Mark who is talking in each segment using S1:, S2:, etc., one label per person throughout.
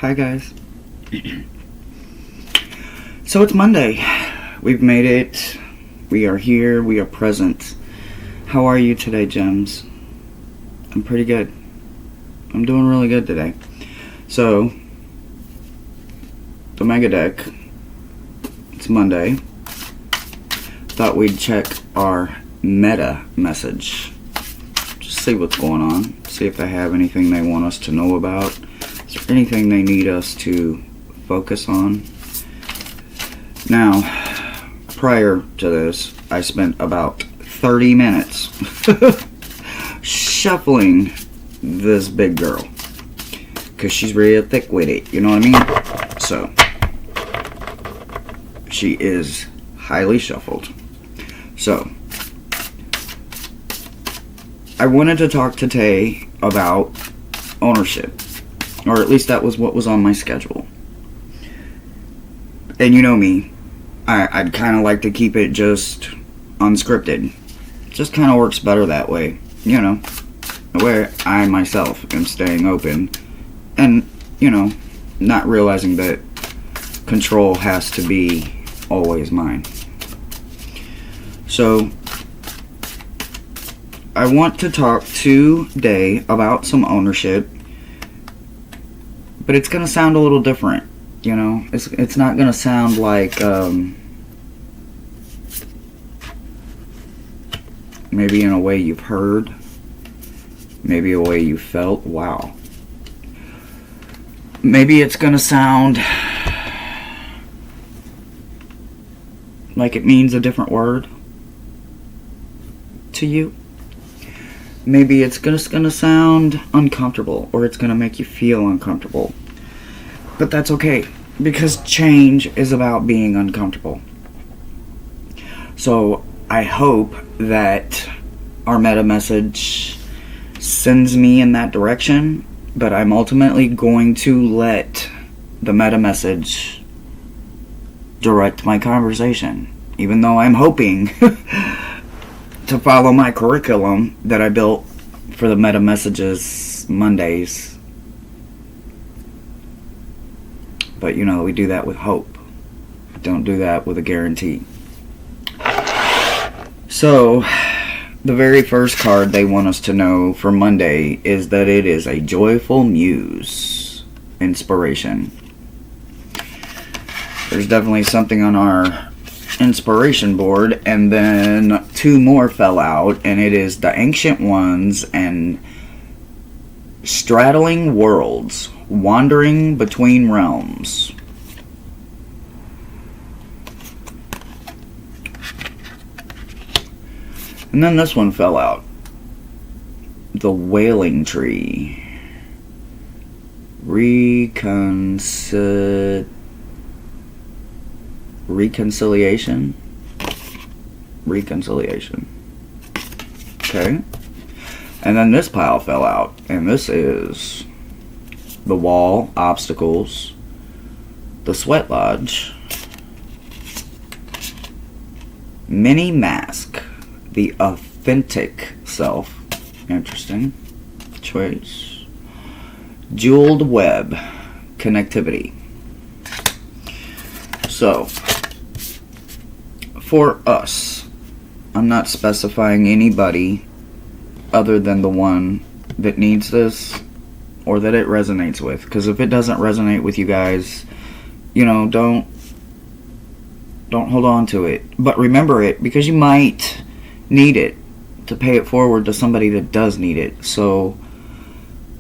S1: Hi guys. So it's Monday. We've made it. We are here. We are present. How are you today, Gems? I'm pretty good. I'm doing really good today. So, the Mega Deck. It's Monday. Thought we'd check our meta message. Just see what's going on. See if they have anything they want us to know about. Is there anything they need us to focus on? Now, prior to this, I spent about 30 minutes shuffling this big girl. Because she's real thick with it, you know what I mean? So, she is highly shuffled. So, I wanted to talk today about ownership. Or at least that was what was on my schedule. And you know me, I'd kind of like to keep it just unscripted. It just kind of works better that way, you know, where I myself am staying open and, you know, not realizing that control has to be always mine. So, I want to talk today about some ownership. But it's going to sound a little different, you know? It's not going to sound like, maybe in a way you've heard. Maybe a way you felt. Wow. Maybe it's going to sound like it means a different word to you. Maybe it's just going to sound uncomfortable, or it's going to make you feel uncomfortable. But that's okay, because change is about being uncomfortable. So I hope that our meta message sends me in that direction, but I'm ultimately going to let the meta message direct my conversation, even though I'm hoping to follow my curriculum that I built for the meta messages Mondays. But you know, we do that with hope. Don't do that with a guarantee. So, the very first card they want us to know for Monday is that it is a joyful muse inspiration. There's definitely something on our inspiration board, and then two more fell out, and it is the Ancient Ones and Straddling Worlds, Wandering Between Realms. And then this one fell out, the Wailing Tree, Reconciliation. Okay. And then this pile fell out. And this is the Wall, Obstacles, the Sweat Lodge, Mini Mask, the Authentic Self. Interesting choice. Jeweled Web, Connectivity. So, for us, I'm not specifying anybody other than the one that needs this or that it resonates with. Because if it doesn't resonate with you guys, you know, don't hold on to it. But remember it, because you might need it to pay it forward to somebody that does need it. So,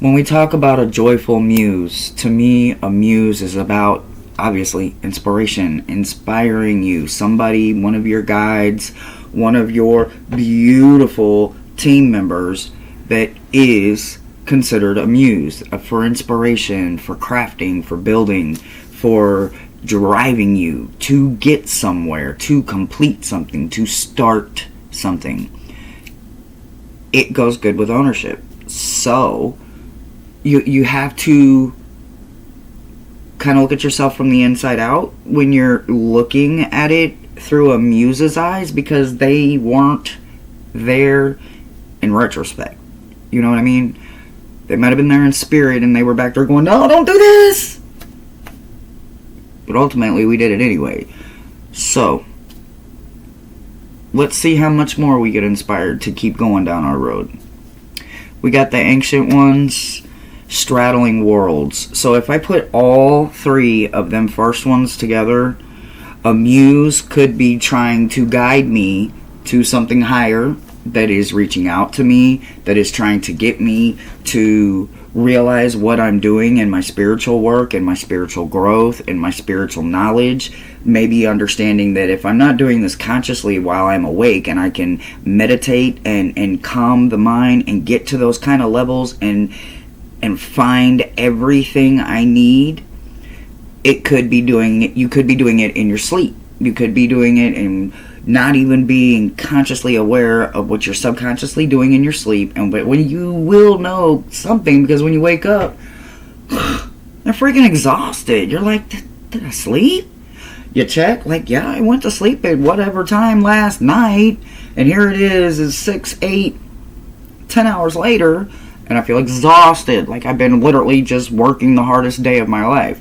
S1: when we talk about a joyful muse, to me, a muse is about, obviously, inspiration, inspiring you, somebody, one of your guides, one of your beautiful team members that is considered a muse, for inspiration, for crafting, for building, for driving you to get somewhere, to complete something, to start something. It goes good with ownership. So, you have to kind of look at yourself from the inside out when you're looking at it through a muse's eyes, because they weren't there in retrospect. You know what I mean? They might have been there in spirit and they were back there going, no, don't do this! but ultimately we did it anyway. So, let's see how much more we get inspired to keep going down our road. We got the Ancient Ones, Straddling Worlds. So if I put all three of them first ones together, a muse could be trying to guide me to something higher that is reaching out to me, that is trying to get me to realize what I'm doing in my spiritual work and my spiritual growth and my spiritual knowledge. Maybe understanding that if I'm not doing this consciously while I'm awake, and I can meditate and calm the mind and get to those kind of levels and find everything I need, you could be doing it in your sleep. You could be doing it and not even being consciously aware of what you're subconsciously doing in your sleep. But when you will know something, because when you wake up, you're freaking exhausted. You're like, did I sleep? You check, like, yeah, I went to sleep at whatever time last night, and here it is 6, 8, 10 hours later, and I feel exhausted, like I've been literally just working the hardest day of my life.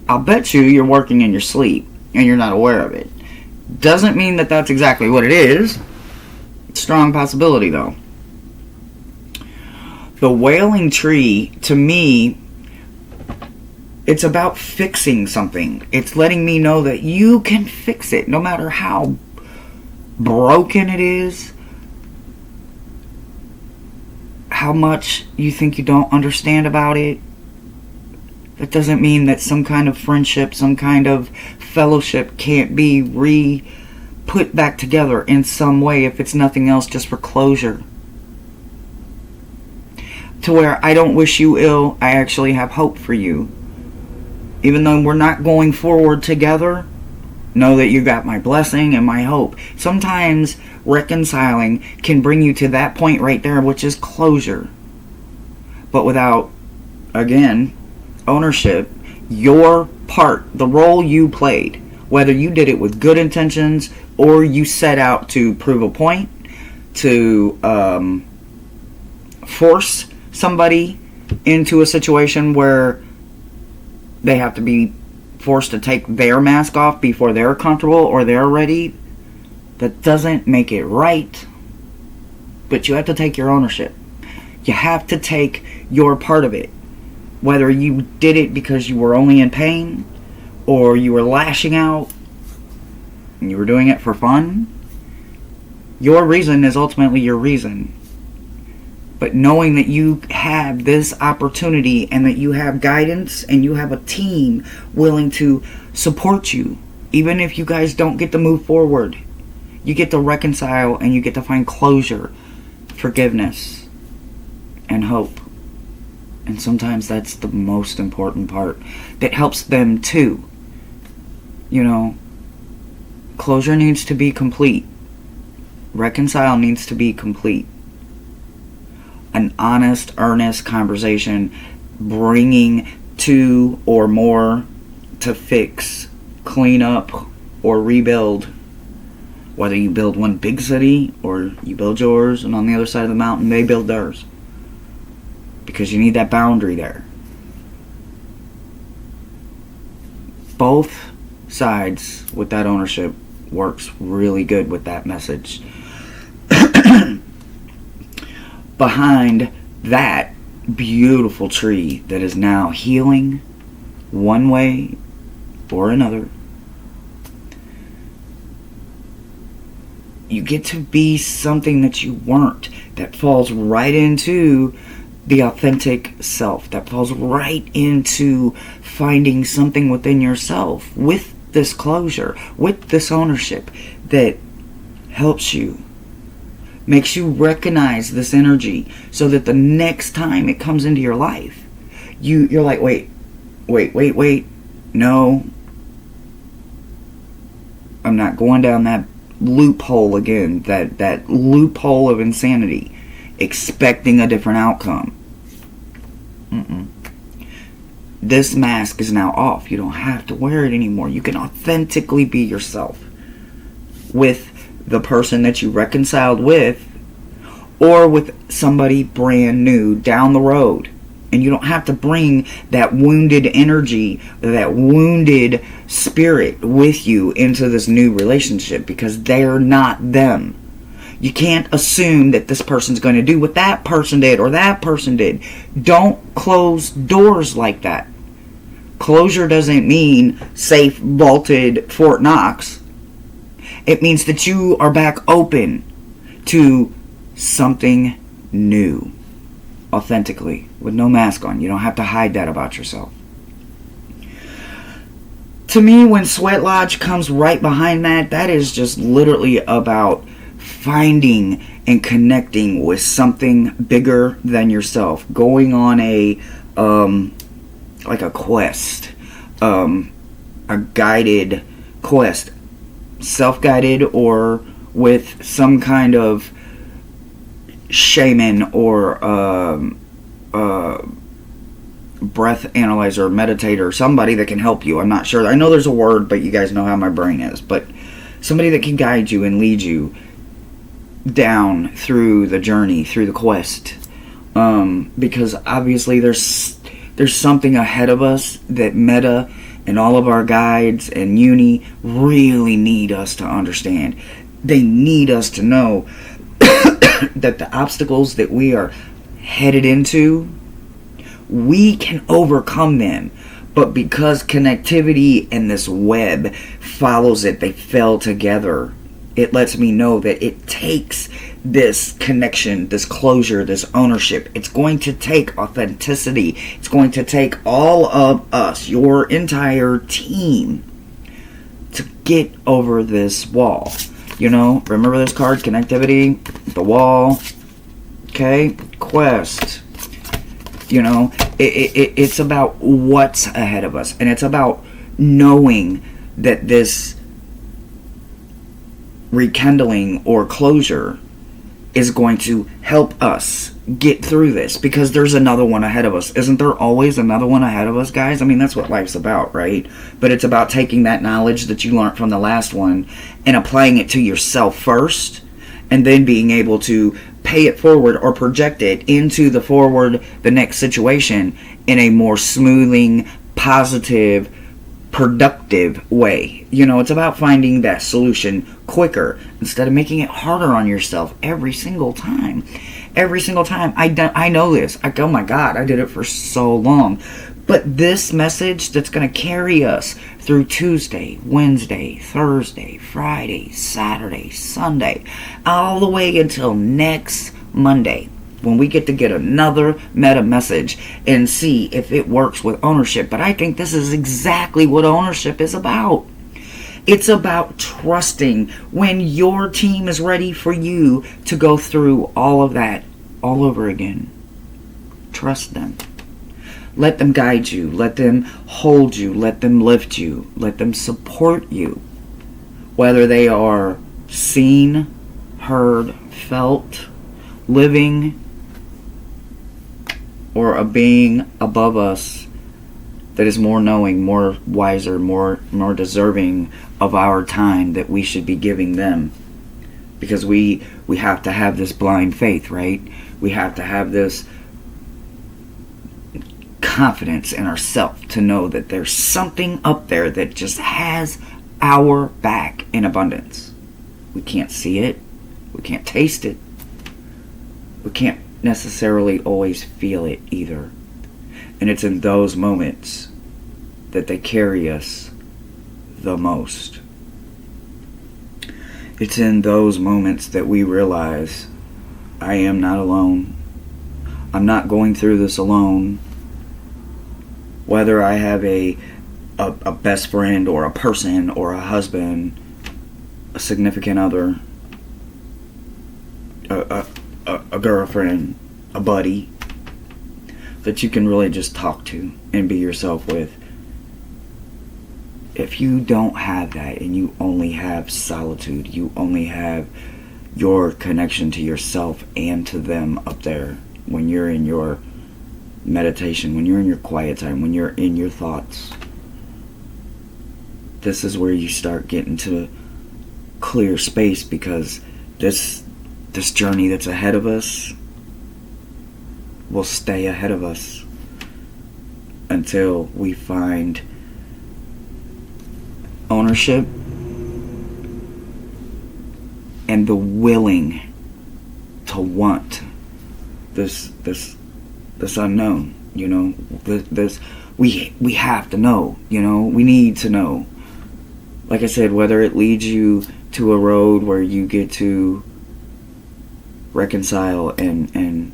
S1: I'll bet you're working in your sleep, and you're not aware of it. Doesn't mean that that's exactly what it is. Strong possibility, though. The Wailing Tree, to me, it's about fixing something. It's letting me know that you can fix it, no matter how broken it is, how much you think you don't understand about it. That doesn't mean that some kind of friendship, some kind of fellowship can't be put back together in some way, if it's nothing else, just for closure. To where I don't wish you ill, I actually have hope for you. Even though we're not going forward together, know that you got my blessing and my hope. Sometimes reconciling can bring you to that point right there, which is closure. But without, again, ownership, your part, the role you played, whether you did it with good intentions or you set out to prove a point, to force somebody into a situation where they have to be forced to take their mask off before they're comfortable or they're ready, that doesn't make it right. But you have to take your ownership. You have to take your part of it. Whether you did it because you were only in pain, or you were lashing out, and you were doing it for fun, your reason is ultimately your reason. But knowing that you have this opportunity, and that you have guidance, and you have a team willing to support you, even if you guys don't get to move forward, you get to reconcile, and you get to find closure, forgiveness, and hope. And sometimes that's the most important part. That helps them too. You know, closure needs to be complete. Reconcile needs to be complete. An honest, earnest conversation, bringing two or more to fix, clean up, or rebuild. Whether you build one big city, or you build yours, and on the other side of the mountain they build theirs. Because you need that boundary there. Both sides with that ownership works really good with that message. Behind that beautiful tree that is now healing one way or another, you get to be something that you weren't, that falls right into the authentic self, that falls right into finding something within yourself with this closure, with this ownership, that helps you, makes you recognize this energy, so that the next time it comes into your life, you're like, wait, no, I'm not going down that loophole again, that loophole of insanity, expecting a different outcome. This mask is now off. You don't have to wear it anymore. You can authentically be yourself with the person that you reconciled with, or with somebody brand new down the road. And you don't have to bring that wounded energy, that wounded spirit with you into this new relationship, because they're not them. You can't assume that this person's going to do what that person did or that person did. Don't close doors like that. Closure doesn't mean safe, vaulted Fort Knox. It means that you are back open to something new. Authentically, with no mask on. You don't have to hide that about yourself. To me, when Sweat Lodge comes right behind that, that is just literally about finding and connecting with something bigger than yourself. Going on a like a quest, a guided quest, self-guided or with some kind of shaman or breath analyzer, meditator, somebody that can help you. I'm not sure. I know there's a word, but you guys know how my brain is. But somebody that can guide you and lead you down through the journey, through the quest. Because obviously there's something ahead of us that Meta and all of our guides and Uni really need us to understand. They need us to know that the obstacles that we are headed into, we can overcome them. But because connectivity and this web follows it, they fell together. It lets me know that it takes this connection, this closure, this ownership. It's going to take authenticity. It's going to take all of us, your entire team, to get over this wall. You know, remember this card, connectivity, the wall, okay, quest. You know, it's about what's ahead of us. And it's about knowing that this rekindling or closure is going to help us get through this, because there's another one ahead of us. Isn't there always another one ahead of us, guys? I mean, that's what life's about, right? But it's about taking that knowledge that you learned from the last one and applying it to yourself first, and then being able to pay it forward or project it into the next situation in a more smoothing, positive, productive way. You know, it's about finding that solution quicker instead of making it harder on yourself every single time. Every single time. I know this. Oh my God, I did it for so long. But this message that's going to carry us through Tuesday, Wednesday, Thursday, Friday, Saturday, Sunday, all the way until next Monday, when we get to get another meta message and see if it works with ownership. But I think this is exactly what ownership is about. It's about trusting when your team is ready for you to go through all of that all over again. Trust them. Let them guide you. Let them hold you. Let them lift you. Let them support you. Whether they are seen, heard, felt, living, or a being above us that is more knowing, more wiser, more deserving of our time that we should be giving them. Because we have to have this blind faith, right? We have to have this confidence in ourselves to know that there's something up there that just has our back in abundance. We can't see it. We can't taste it. We can't necessarily always feel it either. And it's in those moments that they carry us the most. It's in those moments that we realize, I am not alone. I'm not going through this alone. Whether I have a best friend or a person or a husband, a significant other, a girlfriend, a buddy that you can really just talk to and be yourself with. If you don't have that and you only have solitude, you only have your connection to yourself and to them up there when you're in your meditation, when you're in your quiet time, when you're in your thoughts, this is where you start getting to clear space, because this journey that's ahead of us will stay ahead of us. until we find ownership and the willing to want this unknown. You know, this we have to know. You know, we need to know. Like I said, whether it leads you to a road where you get to reconcile and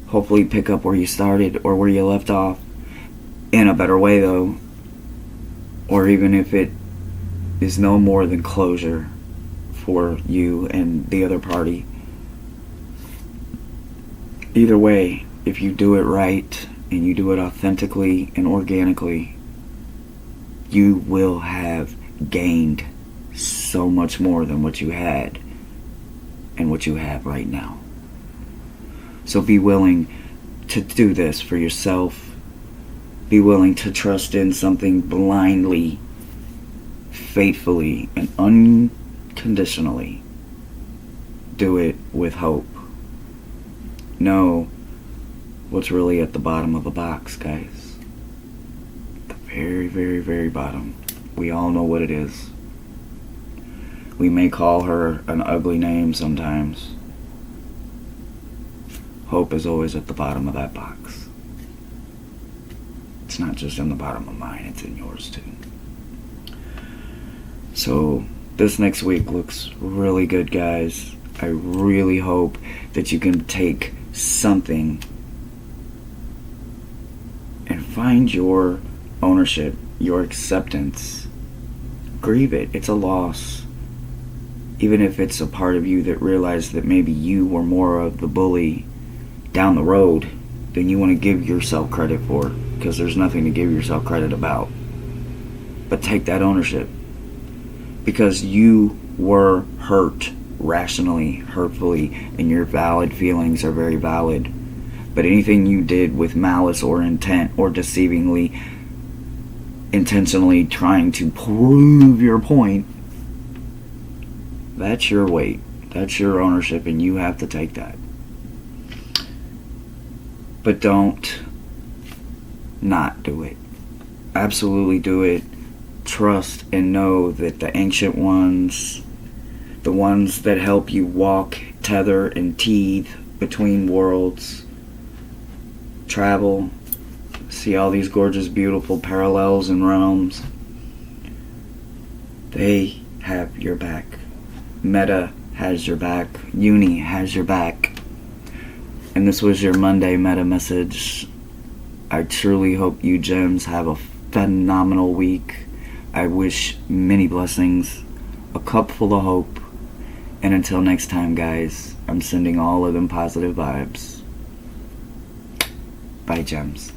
S1: hopefully pick up where you started or where you left off in a better way, though, or even if it is no more than closure for you and the other party. Either way, if you do it right and you do it authentically and organically, you will have gained so much more than what you had and what you have right now. So be willing to do this for yourself. Be willing to trust in something blindly, faithfully, and unconditionally. Do it with hope. Know what's really at the bottom of the box, guys. The very, very, very bottom. We all know what it is. We may call her an ugly name sometimes. Hope is always at the bottom of that box. It's not just in the bottom of mine, it's in yours too. So this next week looks really good, guys. I really hope that you can take something and find your ownership, your acceptance. Grieve it. It's a loss. Even if it's a part of you that realized that maybe you were more of the bully down the road than you want to give yourself credit for, because there's nothing to give yourself credit about. But take that ownership, because you were hurt rationally, hurtfully, and your valid feelings are very valid. But anything you did with malice or intent or deceivingly, intentionally trying to prove your point, that's your weight. That's your ownership, and you have to take that. But don't not do it. Absolutely do it. Trust and know that the ancient ones, the ones that help you walk, tether, and teethe between worlds, travel, see all these gorgeous, beautiful parallels and realms, they have your back. Meta has your back. Uni has your back. And this was your Monday meta message. I truly hope you gems have a phenomenal week. I wish many blessings, a cup full of hope. And until next time, guys, I'm sending all of them positive vibes. Bye, gems.